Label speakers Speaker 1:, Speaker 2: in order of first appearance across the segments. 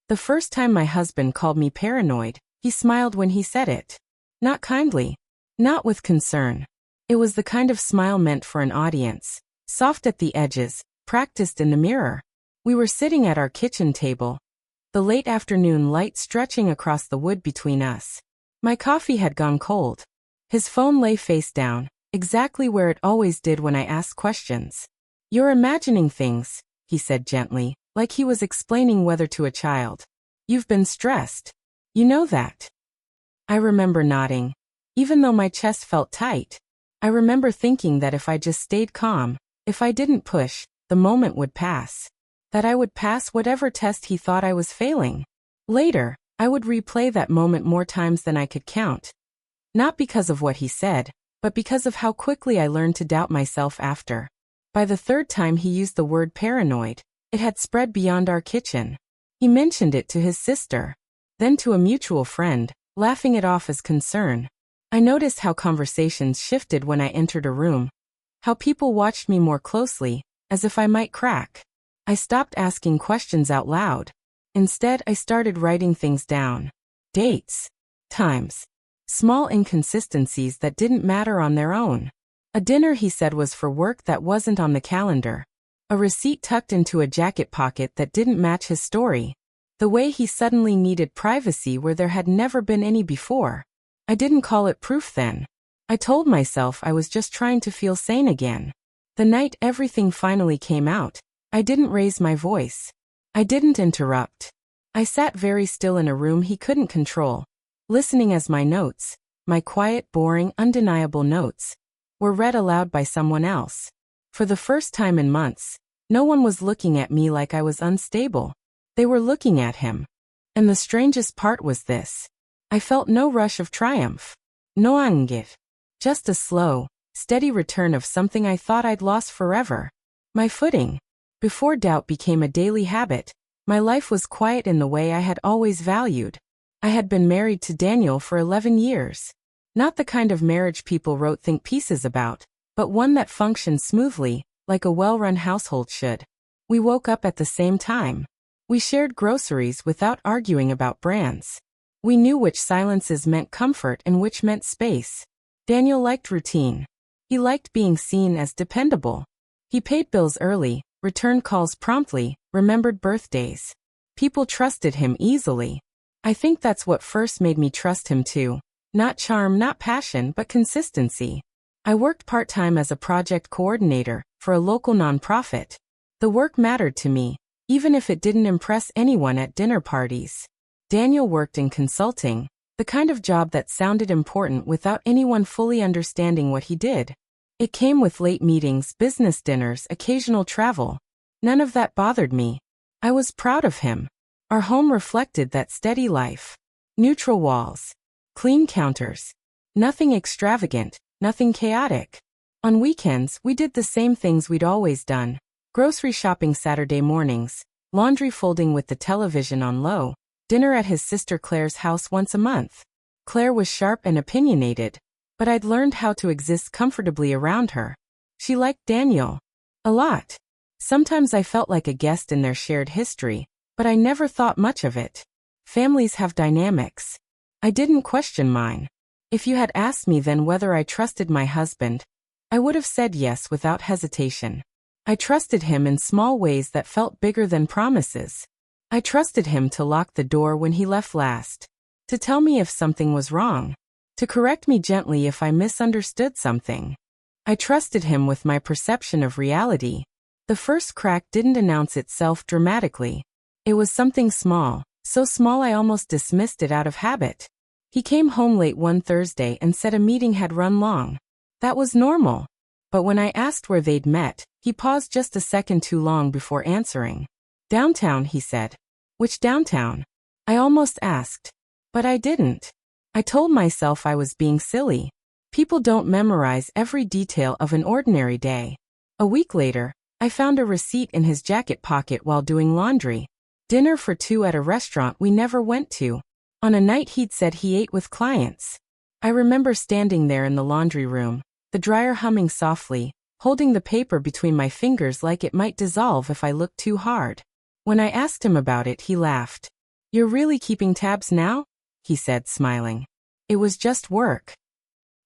Speaker 1: The first time my husband called me paranoid, he smiled when he said it. Not kindly. Not with concern. It was the kind of smile meant for an audience, soft at the edges, practiced in the mirror. We were sitting at our kitchen table, the late afternoon light stretching across the wood between us. My coffee had gone cold. His phone lay face down, exactly where it always did when I asked questions. "You're imagining things," he said gently, like he was explaining weather to a child. "You've been stressed. You know that." I remember nodding. Even though my chest felt tight, I remember thinking that if I just stayed calm, if I didn't push, the moment would pass. That I would pass whatever test he thought I was failing. Later, I would replay that moment more times than I could count. Not because of what he said, but because of how quickly I learned to doubt myself after. By the third time he used the word paranoid, it had spread beyond our kitchen. He mentioned it to his sister, then to a mutual friend, laughing it off as concern. I noticed how conversations shifted when I entered a room. How people watched me more closely, as if I might crack. I stopped asking questions out loud. Instead, I started writing things down. Dates. Times. Small inconsistencies that didn't matter on their own. A dinner he said was for work that wasn't on the calendar. A receipt tucked into a jacket pocket that didn't match his story. The way he suddenly needed privacy where there had never been any before. I didn't call it proof then. I told myself I was just trying to feel sane again. The night everything finally came out, I didn't raise my voice. I didn't interrupt. I sat very still in a room he couldn't control, listening as my notes, my quiet, boring, undeniable notes, were read aloud by someone else. For the first time in months, no one was looking at me like I was unstable. They were looking at him. And the strangest part was this. I felt no rush of triumph. No anger. Just a slow, steady return of something I thought I'd lost forever. My footing. Before doubt became a daily habit, my life was quiet in the way I had always valued. I had been married to Daniel for 11 years. Not the kind of marriage people wrote think pieces about, but one that functioned smoothly, like a well-run household should. We woke up at the same time. We shared groceries without arguing about brands. We knew which silences meant comfort and which meant space. Daniel liked routine. He liked being seen as dependable. He paid bills early, returned calls promptly, remembered birthdays. People trusted him easily. I think that's what first made me trust him too. Not charm, not passion, but consistency. I worked part-time as a project coordinator for a local nonprofit. The work mattered to me, even if it didn't impress anyone at dinner parties. Daniel worked in consulting, the kind of job that sounded important without anyone fully understanding what he did. It came with late meetings, business dinners, occasional travel. None of that bothered me. I was proud of him. Our home reflected that steady life. Neutral walls. Clean counters. Nothing extravagant, nothing chaotic. On weekends, we did the same things we'd always done. Grocery shopping Saturday mornings, laundry folding with the television on low, dinner at his sister Claire's house once a month. Claire was sharp and opinionated, but I'd learned how to exist comfortably around her. She liked Daniel. A lot. Sometimes I felt like a guest in their shared history, but I never thought much of it. Families have dynamics. I didn't question mine. If you had asked me then whether I trusted my husband, I would have said yes without hesitation. I trusted him in small ways that felt bigger than promises. I trusted him to lock the door when he left last, to tell me if something was wrong, to correct me gently if I misunderstood something. I trusted him with my perception of reality. The first crack didn't announce itself dramatically. It was something small, so small I almost dismissed it out of habit. He came home late one Thursday and said a meeting had run long. That was normal. But when I asked where they'd met, he paused just a second too long before answering. Downtown, he said. Which downtown? I almost asked. But I didn't. I told myself I was being silly. People don't memorize every detail of an ordinary day. A week later, I found a receipt in his jacket pocket while doing laundry. Dinner for two at a restaurant we never went to. On a night he'd said he ate with clients. I remember standing there in the laundry room, the dryer humming softly, holding the paper between my fingers like it might dissolve if I looked too hard. When I asked him about it, he laughed. You're really keeping tabs now? He said, smiling. It was just work.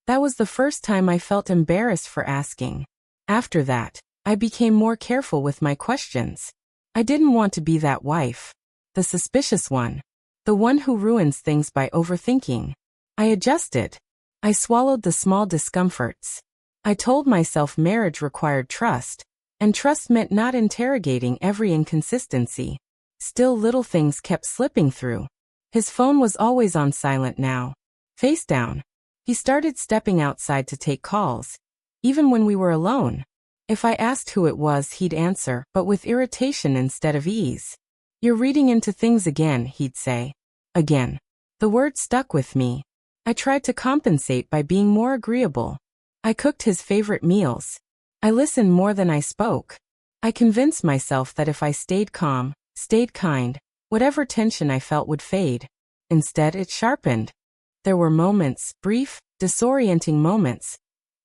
Speaker 1: That was the first time I felt embarrassed for asking. After that, I became more careful with my questions. I didn't want to be that wife. The suspicious one. The one who ruins things by overthinking. I adjusted. I swallowed the small discomforts. I told myself marriage required trust, and trust meant not interrogating every inconsistency. Still, little things kept slipping through. His phone was always on silent now. Face down. He started stepping outside to take calls, even when we were alone. If I asked who it was, he'd answer, but with irritation instead of ease. You're reading into things again, he'd say. Again. The word stuck with me. I tried to compensate by being more agreeable. I cooked his favorite meals. I listened more than I spoke. I convinced myself that if I stayed calm, stayed kind, whatever tension I felt would fade. Instead, it sharpened. There were moments, brief, disorienting moments,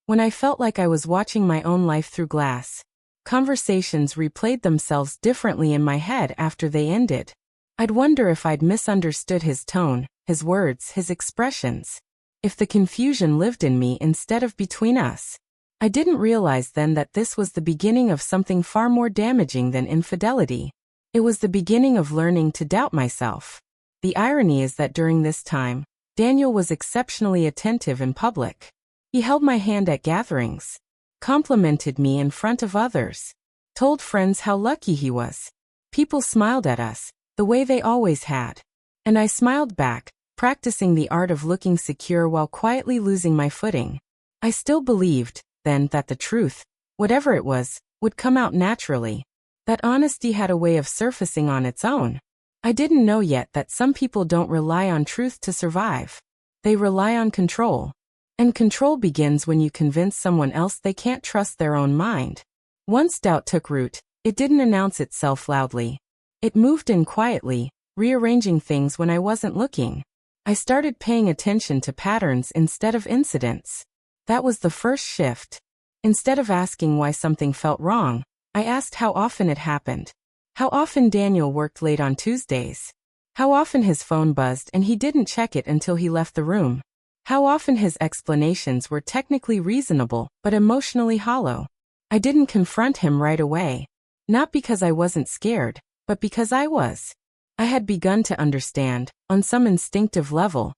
Speaker 1: when I felt like I was watching my own life through glass. Conversations replayed themselves differently in my head after they ended. I'd wonder if I'd misunderstood his tone, his words, his expressions. If the confusion lived in me instead of between us. I didn't realize then that this was the beginning of something far more damaging than infidelity. It was the beginning of learning to doubt myself. The irony is that during this time, Daniel was exceptionally attentive in public. He held my hand at gatherings, complimented me in front of others, told friends how lucky he was. People smiled at us, the way they always had. And I smiled back, practicing the art of looking secure while quietly losing my footing. I still believed, then, that the truth, whatever it was, would come out naturally. That honesty had a way of surfacing on its own. I didn't know yet that some people don't rely on truth to survive. They rely on control. And control begins when you convince someone else they can't trust their own mind. Once doubt took root, it didn't announce itself loudly. It moved in quietly, rearranging things when I wasn't looking. I started paying attention to patterns instead of incidents. That was the first shift. Instead of asking why something felt wrong, I asked how often it happened. How often Daniel worked late on Tuesdays. How often his phone buzzed and he didn't check it until he left the room. How often his explanations were technically reasonable, but emotionally hollow. I didn't confront him right away. Not because I wasn't scared, but because I was. I had begun to understand, on some instinctive level,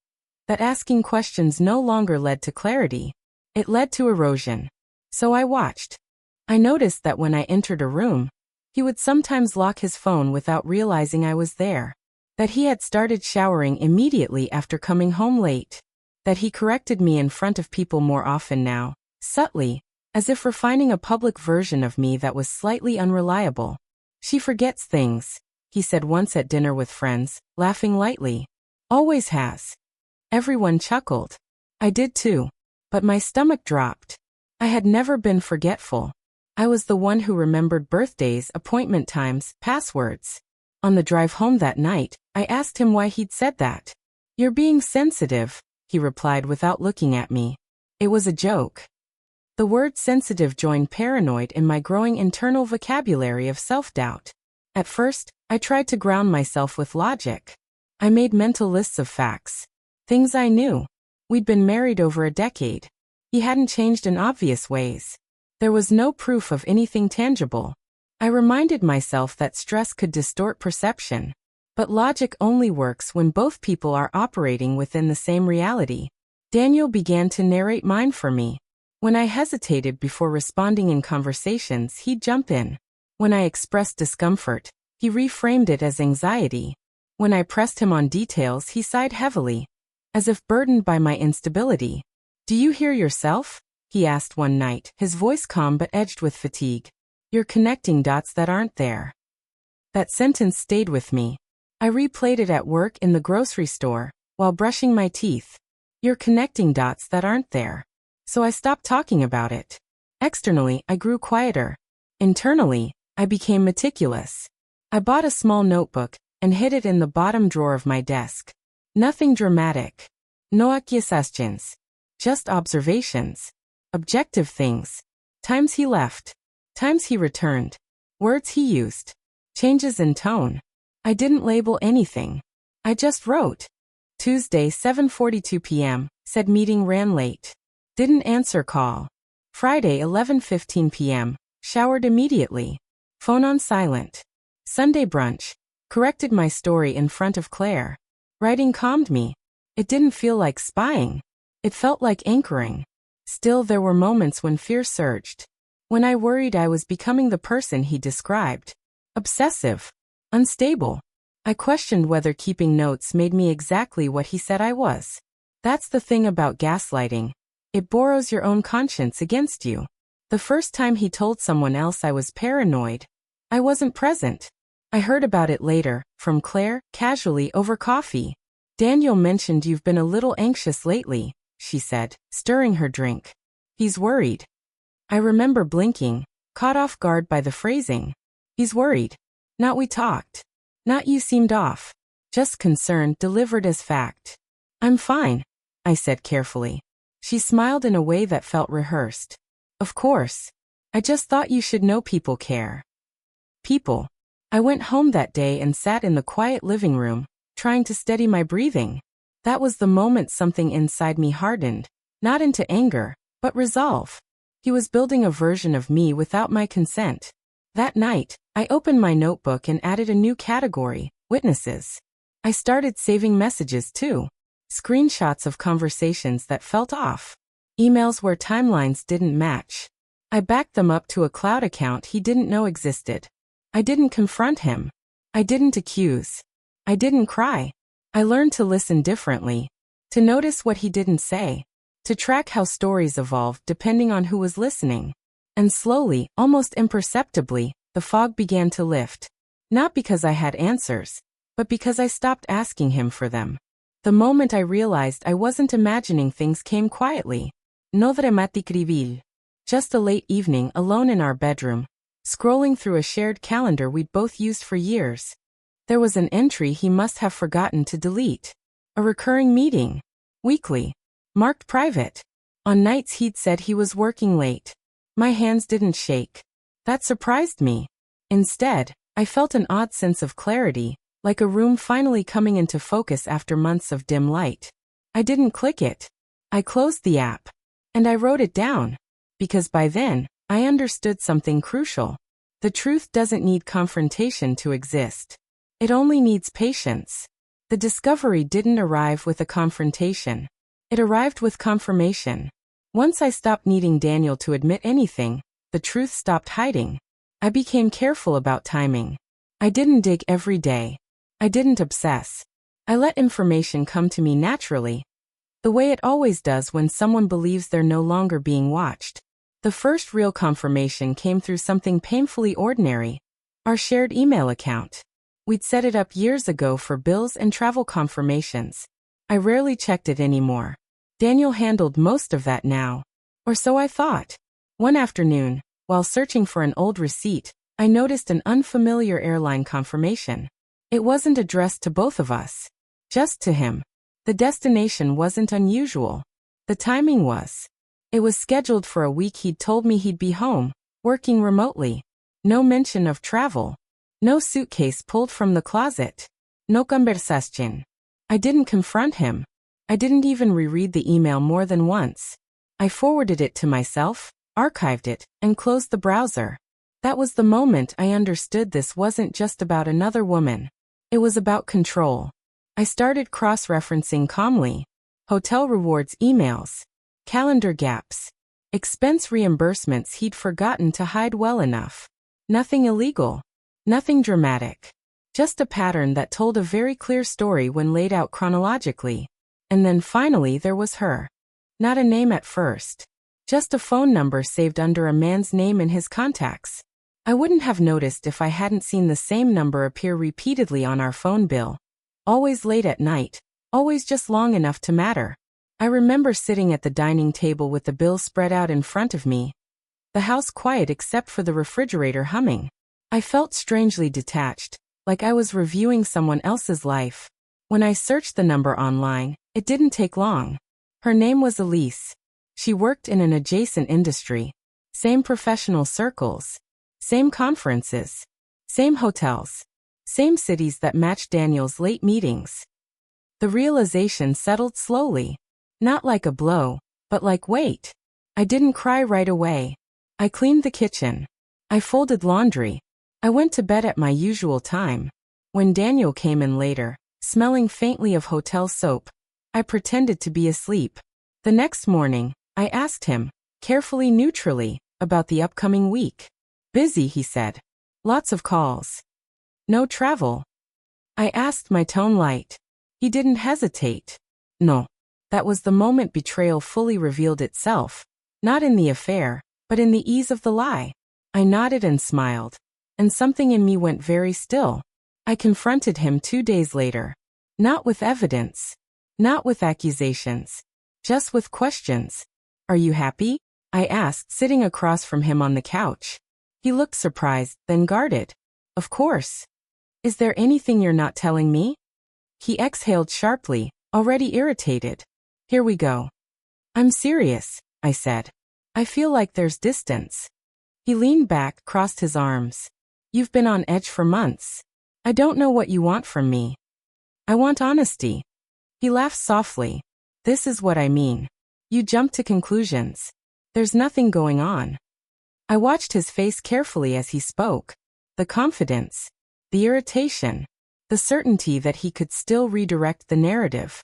Speaker 1: that asking questions no longer led to clarity. It led to erosion. So I watched. I noticed that when I entered a room, he would sometimes lock his phone without realizing I was there. That he had started showering immediately after coming home late. That he corrected me in front of people more often now, subtly, as if refining a public version of me that was slightly unreliable. She forgets things, he said once at dinner with friends, laughing lightly. Always has. Everyone chuckled. I did too. But my stomach dropped. I had never been forgetful. I was the one who remembered birthdays, appointment times, passwords. On the drive home that night, I asked him why he'd said that. You're being sensitive, he replied without looking at me. It was a joke. The word sensitive joined paranoid in my growing internal vocabulary of self-doubt. At first, I tried to ground myself with logic. I made mental lists of facts. Things I knew. We'd been married over a decade. He hadn't changed in obvious ways. There was no proof of anything tangible. I reminded myself that stress could distort perception. But logic only works when both people are operating within the same reality. Daniel began to narrate mine for me. When I hesitated before responding in conversations, he'd jump in. When I expressed discomfort, he reframed it as anxiety. When I pressed him on details, he sighed heavily, as if burdened by my instability. Do you hear yourself? He asked one night, his voice calm but edged with fatigue. You're connecting dots that aren't there. That sentence stayed with me. I replayed it at work, in the grocery store, while brushing my teeth. You're connecting dots that aren't there. So I stopped talking about it. Externally, I grew quieter. Internally, I became meticulous. I bought a small notebook and hid it in the bottom drawer of my desk. Nothing dramatic. No accusations. Just observations. Objective things. Times he left. Times he returned. Words he used. Changes in tone. I didn't label anything. I just wrote. Tuesday 7:42 p.m., said meeting ran late. Didn't answer call. Friday 11:15 p.m., showered immediately. Phone on silent. Sunday brunch. Corrected my story in front of Claire. Writing calmed me. It didn't feel like spying. It felt like anchoring. Still, there were moments when fear surged. When I worried I was becoming the person he described. Obsessive. Unstable. I questioned whether keeping notes made me exactly what he said I was. That's the thing about gaslighting. It borrows your own conscience against you. The first time he told someone else I was paranoid, I wasn't present. I heard about it later, from Claire, casually over coffee. Daniel mentioned you've been a little anxious lately, she said, stirring her drink. He's worried. I remember blinking, caught off guard by the phrasing. He's worried. Not we talked. Not you seemed off. Just concerned delivered as fact. I'm fine, I said carefully. She smiled in a way that felt rehearsed. Of course. I just thought you should know people care. People. I went home that day and sat in the quiet living room, trying to steady my breathing. That was the moment something inside me hardened, not into anger, but resolve. He was building a version of me without my consent. That night, I opened my notebook and added a new category, witnesses. I started saving messages too. Screenshots of conversations that felt off. Emails where timelines didn't match. I backed them up to a cloud account he didn't know existed. I didn't confront him. I didn't accuse. I didn't cry. I learned to listen differently. To notice what he didn't say. To track how stories evolved depending on who was listening. And slowly, almost imperceptibly, the fog began to lift. Not because I had answers, but because I stopped asking him for them. The moment I realized I wasn't imagining things came quietly. No dramatic reveal. Just a late evening alone in our bedroom, scrolling through a shared calendar we'd both used for years. There was an entry he must have forgotten to delete. A recurring meeting. Weekly. Marked private. On nights he'd said he was working late. My hands didn't shake. That surprised me. Instead, I felt an odd sense of clarity, like a room finally coming into focus after months of dim light. I didn't click it. I closed the app. And I wrote it down. Because by then, I understood something crucial. The truth doesn't need confrontation to exist. It only needs patience. The discovery didn't arrive with a confrontation. It arrived with confirmation. Once I stopped needing Daniel to admit anything, the truth stopped hiding. I became careful about timing. I didn't dig every day. I didn't obsess. I let information come to me naturally. The way it always does when someone believes they're no longer being watched. The first real confirmation came through something painfully ordinary. Our shared email account. We'd set it up years ago for bills and travel confirmations. I rarely checked it anymore. Daniel handled most of that now. Or so I thought. One afternoon, while searching for an old receipt, I noticed an unfamiliar airline confirmation. It wasn't addressed to both of us. Just to him. The destination wasn't unusual. The timing was. It was scheduled for a week he'd told me he'd be home, working remotely. No mention of travel. No suitcase pulled from the closet. No conversación. I didn't confront him. I didn't even reread the email more than once. I forwarded it to myself, archived it, and closed the browser. That was the moment I understood this wasn't just about another woman. It was about control. I started cross-referencing calmly. Hotel rewards emails. Calendar gaps. Expense reimbursements he'd forgotten to hide well enough. Nothing illegal. Nothing dramatic. Just a pattern that told a very clear story when laid out chronologically. And then finally there was her. Not a name at first. Just a phone number saved under a man's name in his contacts. I wouldn't have noticed if I hadn't seen the same number appear repeatedly on our phone bill. Always late at night. Always just long enough to matter. I remember sitting at the dining table with the bill spread out in front of me. The house quiet except for the refrigerator humming. I felt strangely detached, like I was reviewing someone else's life. When I searched the number online, it didn't take long. Her name was Elise. She worked in an adjacent industry. Same professional circles. Same conferences. Same hotels. Same cities that matched Daniel's late meetings. The realization settled slowly. Not like a blow, but like weight. I didn't cry right away. I cleaned the kitchen. I folded laundry. I went to bed at my usual time. When Daniel came in later, smelling faintly of hotel soap, I pretended to be asleep. The next morning, I asked him, carefully neutrally, about the upcoming week. Busy, he said. Lots of calls. No travel. I asked, my tone light. He didn't hesitate. No. That was the moment betrayal fully revealed itself. Not in the affair, but in the ease of the lie. I nodded and smiled. And something in me went very still. I confronted him 2 days later. Not with evidence. Not with accusations. Just with questions. Are you happy? I asked, sitting across from him on the couch. He looked surprised, then guarded. Of course. Is there anything you're not telling me? He exhaled sharply, already irritated. Here we go. I'm serious, I said. I feel like there's distance. He leaned back, crossed his arms. You've been on edge for months. I don't know what you want from me. I want honesty. He laughed softly. This is what I mean. You jump to conclusions. There's nothing going on. I watched his face carefully as he spoke. The confidence. The irritation. The certainty that he could still redirect the narrative.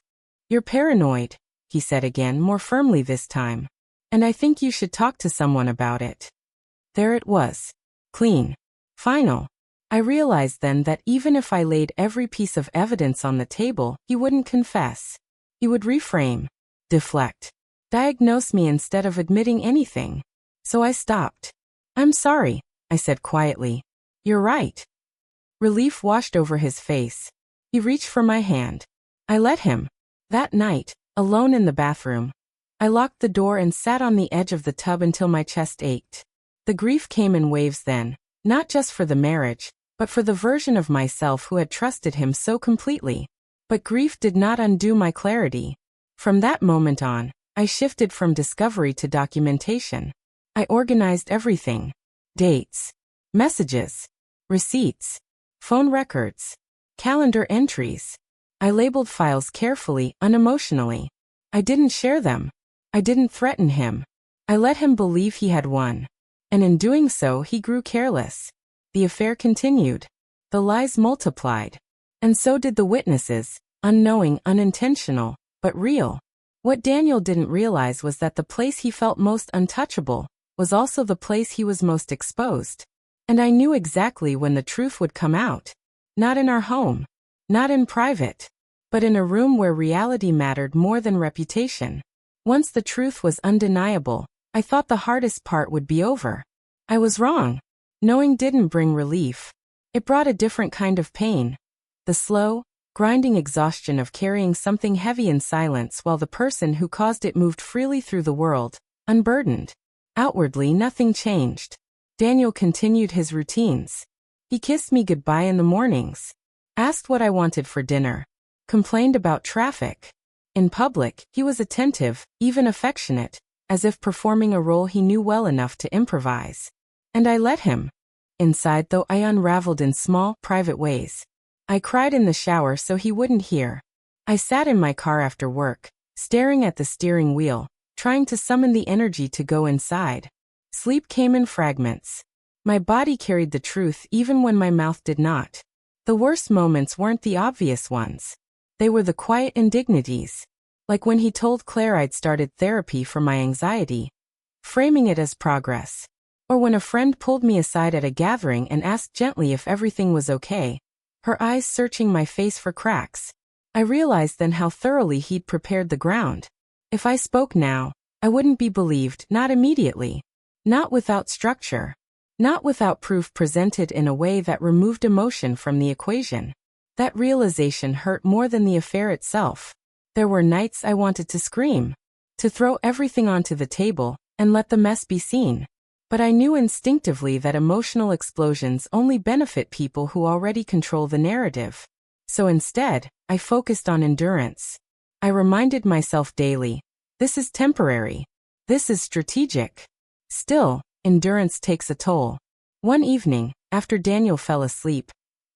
Speaker 1: You're paranoid, he said again, more firmly this time. And I think you should talk to someone about it. There it was. Clean. Final. I realized then that even if I laid every piece of evidence on the table, he wouldn't confess. He would reframe, deflect, diagnose me instead of admitting anything. So I stopped. I'm sorry, I said quietly. You're right. Relief washed over his face. He reached for my hand. I let him. That night, alone in the bathroom, I locked the door and sat on the edge of the tub until my chest ached. The grief came in waves then, not just for the marriage, but for the version of myself who had trusted him so completely. But grief did not undo my clarity. From that moment on, I shifted from discovery to documentation. I organized everything. Dates, messages, receipts, phone records, calendar entries. I labeled files carefully, unemotionally. I didn't share them. I didn't threaten him. I let him believe he had won. And in doing so, he grew careless. The affair continued. The lies multiplied. And so did the witnesses, unknowing, unintentional, but real. What Daniel didn't realize was that the place he felt most untouchable was also the place he was most exposed. And I knew exactly when the truth would come out. Not in our home. Not in private. But in a room where reality mattered more than reputation. Once the truth was undeniable, I thought the hardest part would be over. I was wrong. Knowing didn't bring relief. It brought a different kind of pain. The slow, grinding exhaustion of carrying something heavy in silence while the person who caused it moved freely through the world, unburdened. Outwardly, nothing changed. Daniel continued his routines. He kissed me goodbye in the mornings. Asked what I wanted for dinner. Complained about traffic. In public, he was attentive, even affectionate, as if performing a role he knew well enough to improvise. And I let him. Inside, though, I unraveled in small, private ways. I cried in the shower so he wouldn't hear. I sat in my car after work, staring at the steering wheel, trying to summon the energy to go inside. Sleep came in fragments. My body carried the truth even when my mouth did not. The worst moments weren't the obvious ones. They were the quiet indignities. Like when he told Claire I'd started therapy for my anxiety, framing it as progress. Or when a friend pulled me aside at a gathering and asked gently if everything was okay, her eyes searching my face for cracks. I realized then how thoroughly he'd prepared the ground. If I spoke now, I wouldn't be believed, not immediately. Not without structure. Not without proof presented in a way that removed emotion from the equation. That realization hurt more than the affair itself. There were nights I wanted to scream, to throw everything onto the table and let the mess be seen. But I knew instinctively that emotional explosions only benefit people who already control the narrative. So instead, I focused on endurance. I reminded myself daily, this is temporary. This is strategic. Still, endurance takes a toll. One evening, after Daniel fell asleep,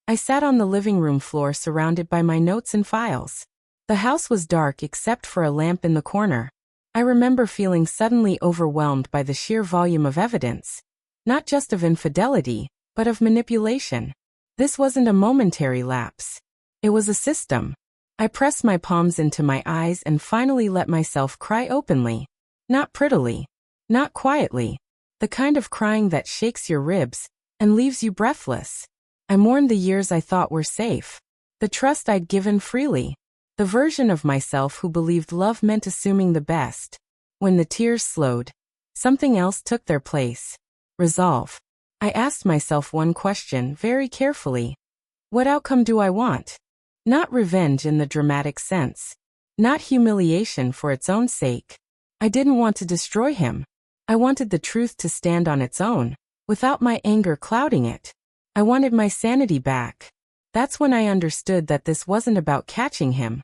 Speaker 1: I sat on the living room floor surrounded by my notes and files. The house was dark except for a lamp in the corner. I remember feeling suddenly overwhelmed by the sheer volume of evidence, not just of infidelity, but of manipulation. This wasn't a momentary lapse. It was a system. I pressed my palms into my eyes and finally let myself cry openly. Not prettily. Not quietly. The kind of crying that shakes your ribs and leaves you breathless. I mourned the years I thought were safe. The trust I'd given freely. The version of myself who believed love meant assuming the best. When the tears slowed, something else took their place. Resolve. I asked myself one question very carefully. What outcome do I want? Not revenge in the dramatic sense. Not humiliation for its own sake. I didn't want to destroy him. I wanted the truth to stand on its own, without my anger clouding it. I wanted my sanity back. That's when I understood that this wasn't about catching him.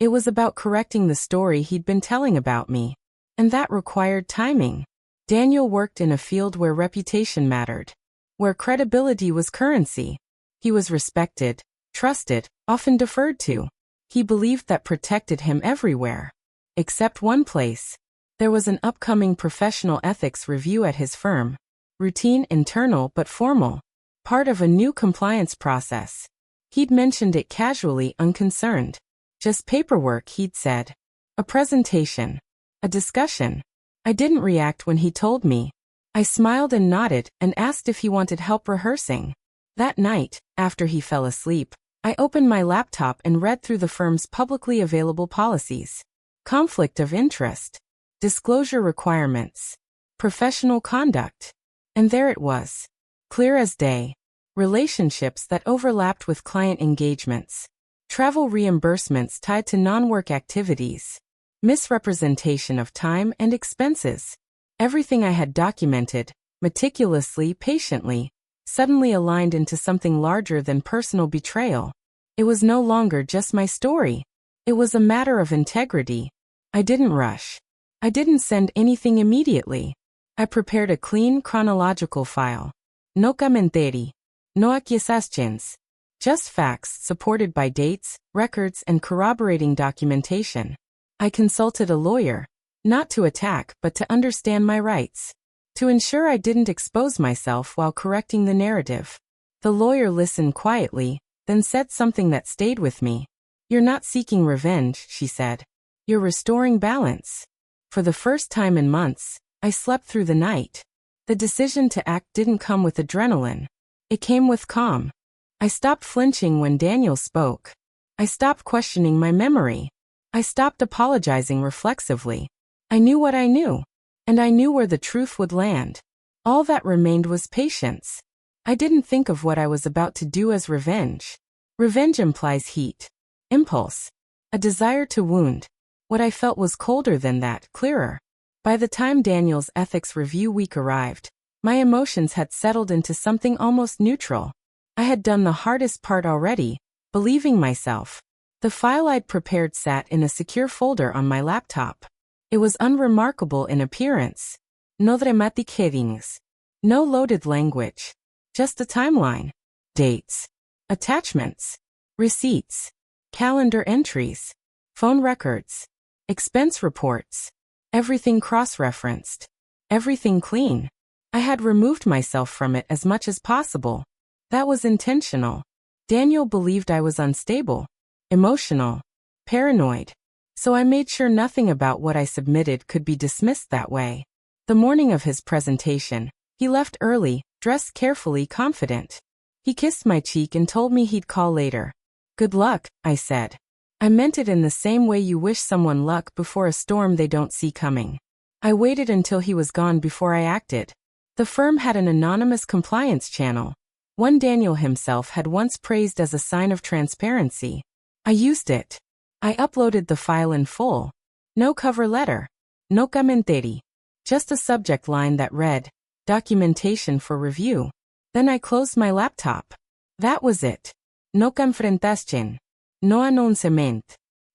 Speaker 1: It was about correcting the story he'd been telling about me. And that required timing. Daniel worked in a field where reputation mattered, where credibility was currency. He was respected, trusted, often deferred to. He believed that protected him everywhere. Except one place. There was an upcoming professional ethics review at his firm. Routine, internal but formal. Part of a new compliance process. He'd mentioned it casually, unconcerned. Just paperwork, he'd said. A presentation. A discussion. I didn't react when he told me. I smiled and nodded and asked if he wanted help rehearsing. That night, after he fell asleep, I opened my laptop and read through the firm's publicly available policies. Conflict of interest. Disclosure requirements. Professional conduct. And there it was. Clear as day. Relationships that overlapped with client engagements. Travel reimbursements tied to non-work activities. Misrepresentation of time and expenses. Everything I had documented, meticulously, patiently, suddenly aligned into something larger than personal betrayal. It was no longer just my story. It was a matter of integrity. I didn't rush. I didn't send anything immediately. I prepared a clean chronological file. No commentary. No accusations. Just facts supported by dates, records, and corroborating documentation. I consulted a lawyer, not to attack but to understand my rights. To ensure I didn't expose myself while correcting the narrative. The lawyer listened quietly, then said something that stayed with me. You're not seeking revenge, she said. You're restoring balance. For the first time in months, I slept through the night. The decision to act didn't come with adrenaline. It came with calm. I stopped flinching when Daniel spoke. I stopped questioning my memory. I stopped apologizing reflexively. I knew what I knew. And I knew where the truth would land. All that remained was patience. I didn't think of what I was about to do as revenge. Revenge implies heat. Impulse. A desire to wound. What I felt was colder than that, clearer. By the time Daniel's ethics review week arrived, my emotions had settled into something almost neutral. I had done the hardest part already, believing myself. The file I'd prepared sat in a secure folder on my laptop. It was unremarkable in appearance. No dramatic headings. No loaded language. Just a timeline. Dates. Attachments. Receipts. Calendar entries. Phone records. Expense reports. Everything cross-referenced. Everything clean. I had removed myself from it as much as possible. That was intentional. Daniel believed I was unstable, emotional, paranoid. So I made sure nothing about what I submitted could be dismissed that way. The morning of his presentation, he left early, dressed carefully, confident. He kissed my cheek and told me he'd call later. Good luck, I said. I meant it in the same way you wish someone luck before a storm they don't see coming. I waited until he was gone before I acted. The firm had an anonymous compliance channel. One Daniel himself had once praised as a sign of transparency. I used it. I uploaded the file in full. No cover letter. No commentary. Just a subject line that read, documentation for review. Then I closed my laptop. That was it. No confrontation. No annoncement.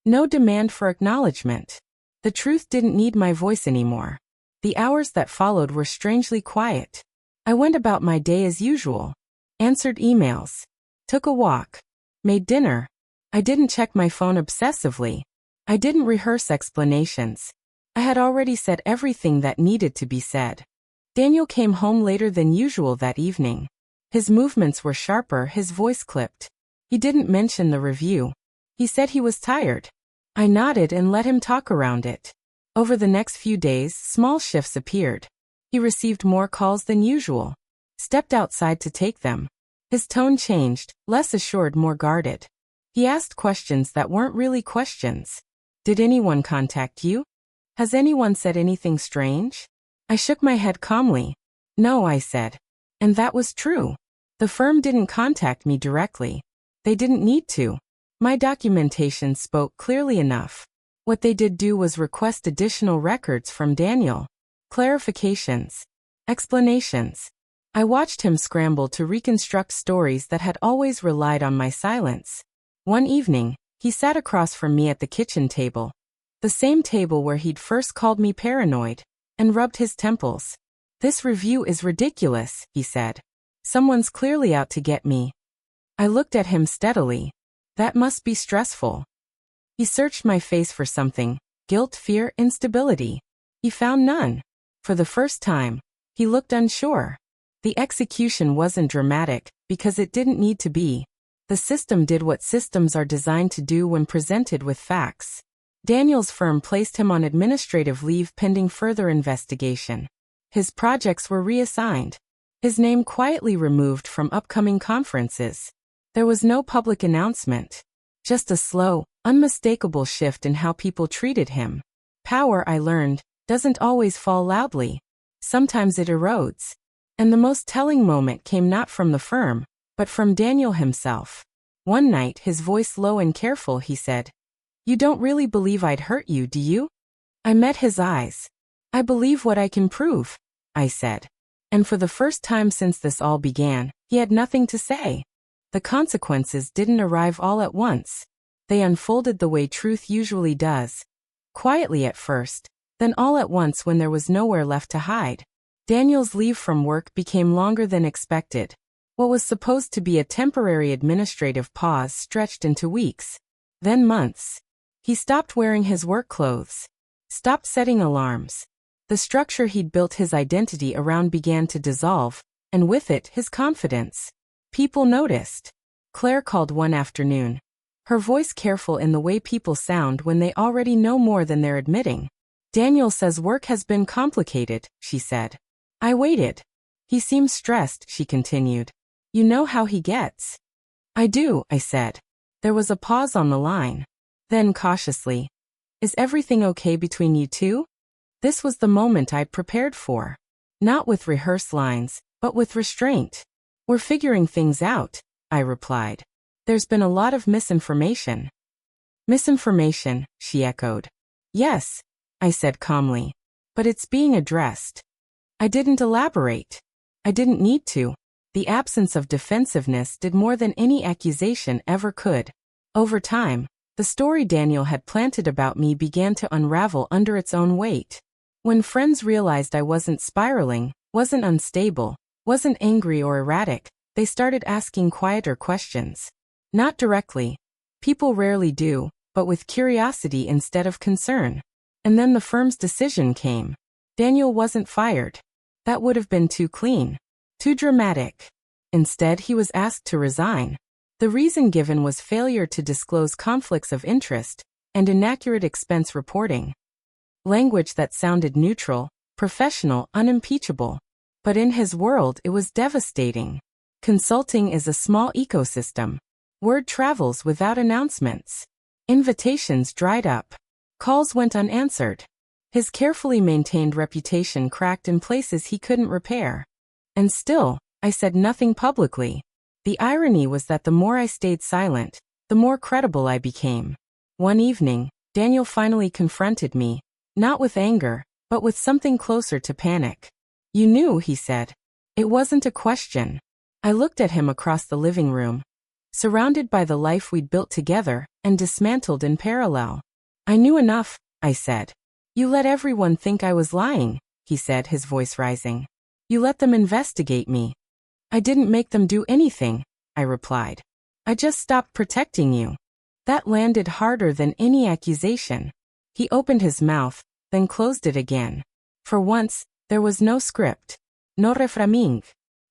Speaker 1: No demand for acknowledgement. The truth didn't need my voice anymore. The hours that followed were strangely quiet. I went about my day as usual. Answered emails. Took a walk. Made dinner. I didn't check my phone obsessively. I didn't rehearse explanations. I had already said everything that needed to be said. Daniel came home later than usual that evening. His movements were sharper, his voice clipped. He didn't mention the review. He said he was tired. I nodded and let him talk around it. Over the next few days, small shifts appeared. He received more calls than usual. Stepped outside to take them. His tone changed, less assured, more guarded. He asked questions that weren't really questions. Did anyone contact you? Has anyone said anything strange? I shook my head calmly. No, I said. And that was true. The firm didn't contact me directly. They didn't need to. My documentation spoke clearly enough. What they did do was request additional records from Daniel. Clarifications. Explanations. I watched him scramble to reconstruct stories that had always relied on my silence. One evening, he sat across from me at the kitchen table. The same table where he'd first called me paranoid, and rubbed his temples. This review is ridiculous, he said. Someone's clearly out to get me. I looked at him steadily. That must be stressful. He searched my face for something. Guilt, fear, instability. He found none. For the first time, he looked unsure. The execution wasn't dramatic, because it didn't need to be. The system did what systems are designed to do when presented with facts. Daniel's firm placed him on administrative leave pending further investigation. His projects were reassigned. His name quietly removed from upcoming conferences. There was no public announcement. Just a slow, unmistakable shift in how people treated him. Power, I learned, doesn't always fall loudly. Sometimes it erodes. And the most telling moment came not from the firm, but from Daniel himself. One night, his voice low and careful, he said, "You don't really believe I'd hurt you, do you?" I met his eyes. "I believe what I can prove," I said. And for the first time since this all began, he had nothing to say. The consequences didn't arrive all at once. They unfolded the way truth usually does. Quietly at first, then all at once when there was nowhere left to hide. Daniel's leave from work became longer than expected. What was supposed to be a temporary administrative pause stretched into weeks. Then months. He stopped wearing his work clothes. Stopped setting alarms. The structure he'd built his identity around began to dissolve, and with it, his confidence. People noticed. Claire called one afternoon. Her voice careful in the way people sound when they already know more than they're admitting. "Daniel says work has been complicated," she said. I waited. "He seems stressed," she continued. "You know how he gets." "I do," I said. There was a pause on the line. Then cautiously, "Is everything okay between you two?" This was the moment I'd prepared for. Not with rehearsed lines, but with restraint. "We're figuring things out," I replied. "There's been a lot of misinformation." "Misinformation," she echoed. "Yes," I said calmly. "But it's being addressed." I didn't elaborate. I didn't need to. The absence of defensiveness did more than any accusation ever could. Over time, the story Daniel had planted about me began to unravel under its own weight. When friends realized I wasn't spiraling, wasn't unstable, wasn't angry or erratic, they started asking quieter questions. Not directly. People rarely do, but with curiosity instead of concern. And then the firm's decision came. Daniel wasn't fired. That would have been too clean. Too dramatic. Instead, he was asked to resign. The reason given was failure to disclose conflicts of interest and inaccurate expense reporting. Language that sounded neutral, professional, unimpeachable. But in his world, it was devastating. Consulting is a small ecosystem. Word travels without announcements. Invitations dried up. Calls went unanswered. His carefully maintained reputation cracked in places he couldn't repair. And still, I said nothing publicly. The irony was that the more I stayed silent, the more credible I became. One evening, Daniel finally confronted me, not with anger, but with something closer to panic. "You knew," he said. It wasn't a question. I looked at him across the living room, surrounded by the life we'd built together and dismantled in parallel. "I knew enough," I said. "You let everyone think I was lying," he said, his voice rising. "You let them investigate me." "I didn't make them do anything," I replied. "I just stopped protecting you." That landed harder than any accusation. He opened his mouth, then closed it again. For once, there was no script. No reframing.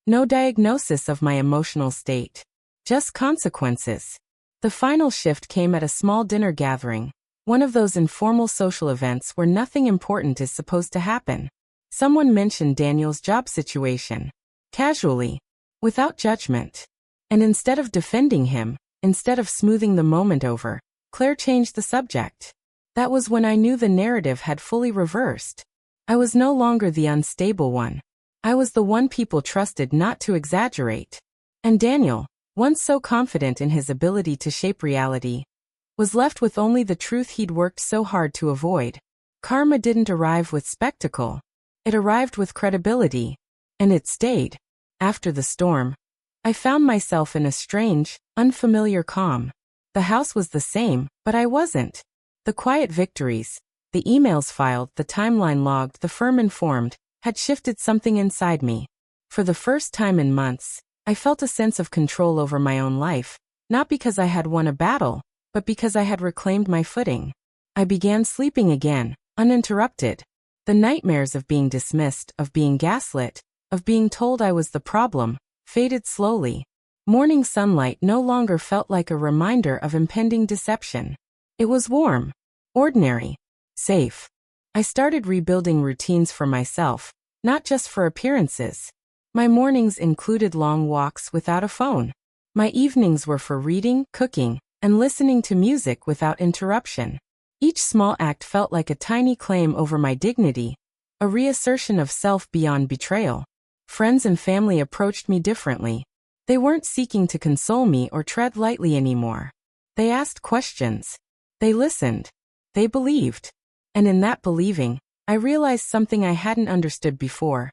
Speaker 1: No diagnosis of my emotional state. Just consequences. The final shift came at a small dinner gathering, one of those informal social events where nothing important is supposed to happen. Someone mentioned Daniel's job situation. Casually. Without judgment. And instead of defending him, instead of smoothing the moment over, Claire changed the subject. That was when I knew the narrative had fully reversed. I was no longer the unstable one. I was the one people trusted not to exaggerate. And Daniel, once so confident in his ability to shape reality, was left with only the truth he'd worked so hard to avoid. Karma didn't arrive with spectacle. It arrived with credibility. And it stayed. After the storm, I found myself in a strange, unfamiliar calm. The house was the same, but I wasn't. The quiet victories, the emails filed, the timeline logged, the firm informed, had shifted something inside me. For the first time in months, I felt a sense of control over my own life, not because I had won a battle, but because I had reclaimed my footing. I began sleeping again, uninterrupted. The nightmares of being dismissed, of being gaslit, of being told I was the problem, faded slowly. Morning sunlight no longer felt like a reminder of impending deception. It was warm, ordinary, safe. I started rebuilding routines for myself, not just for appearances. My mornings included long walks without a phone. My evenings were for reading, cooking, and listening to music without interruption. Each small act felt like a tiny claim over my dignity, a reassertion of self beyond betrayal. Friends and family approached me differently. They weren't seeking to console me or tread lightly anymore. They asked questions. They listened. They believed. And in that believing, I realized something I hadn't understood before.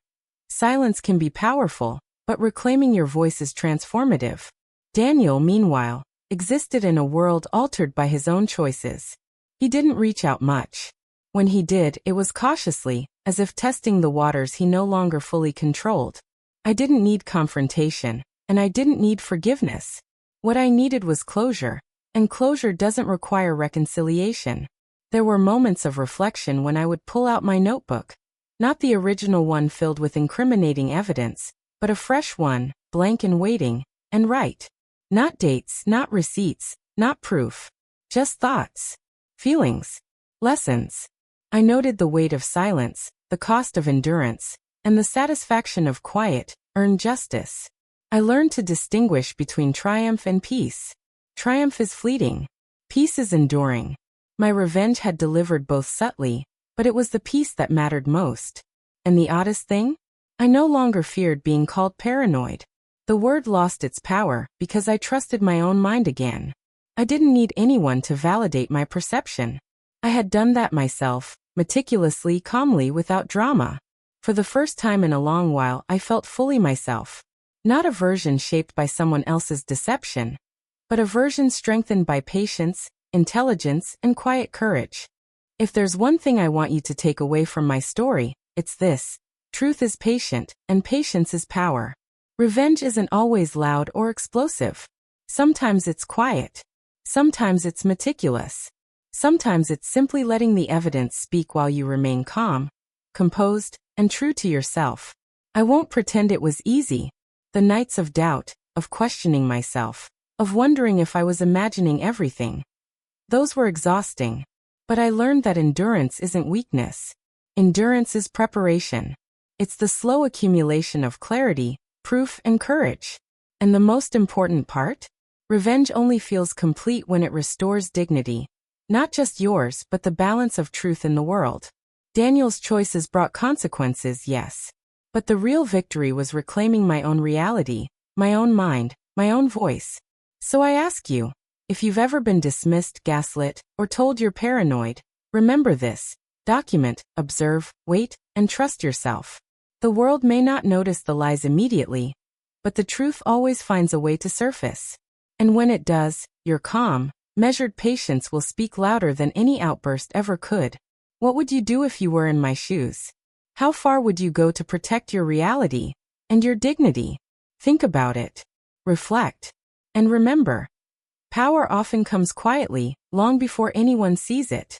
Speaker 1: Silence can be powerful, but reclaiming your voice is transformative. Daniel, meanwhile, existed in a world altered by his own choices. He didn't reach out much. When he did, it was cautiously, as if testing the waters he no longer fully controlled. I didn't need confrontation, and I didn't need forgiveness. What I needed was closure, and closure doesn't require reconciliation. There were moments of reflection when I would pull out my notebook. Not the original one filled with incriminating evidence, but a fresh one, blank and waiting, and write. Not dates, not receipts, not proof. Just thoughts. Feelings. Lessons. I noted the weight of silence, the cost of endurance, and the satisfaction of quiet, earned justice. I learned to distinguish between triumph and peace. Triumph is fleeting. Peace is enduring. My revenge had delivered both subtly, but it was the peace that mattered most. And the oddest thing? I no longer feared being called paranoid. The word lost its power because I trusted my own mind again. I didn't need anyone to validate my perception. I had done that myself, meticulously, calmly, without drama. For the first time in a long while, I felt fully myself. Not a version shaped by someone else's deception, but a version strengthened by patience, intelligence, and quiet courage. If there's one thing I want you to take away from my story, it's this. Truth is patient, and patience is power. Revenge isn't always loud or explosive. Sometimes it's quiet. Sometimes it's meticulous. Sometimes it's simply letting the evidence speak while you remain calm, composed, and true to yourself. I won't pretend it was easy. The nights of doubt, of questioning myself, of wondering if I was imagining everything. Those were exhausting. But I learned that endurance isn't weakness. Endurance is preparation. It's the slow accumulation of clarity, proof, and courage. And the most important part? Revenge only feels complete when it restores dignity. Not just yours, but the balance of truth in the world. Daniel's choices brought consequences, yes. But the real victory was reclaiming my own reality, my own mind, my own voice. So I ask you, if you've ever been dismissed, gaslit, or told you're paranoid, remember this. Document, observe, wait, and trust yourself. The world may not notice the lies immediately, but the truth always finds a way to surface. And when it does, your calm, measured patience will speak louder than any outburst ever could. What would you do if you were in my shoes? How far would you go to protect your reality and your dignity? Think about it. Reflect. And remember, Power often comes quietly, long before anyone sees it.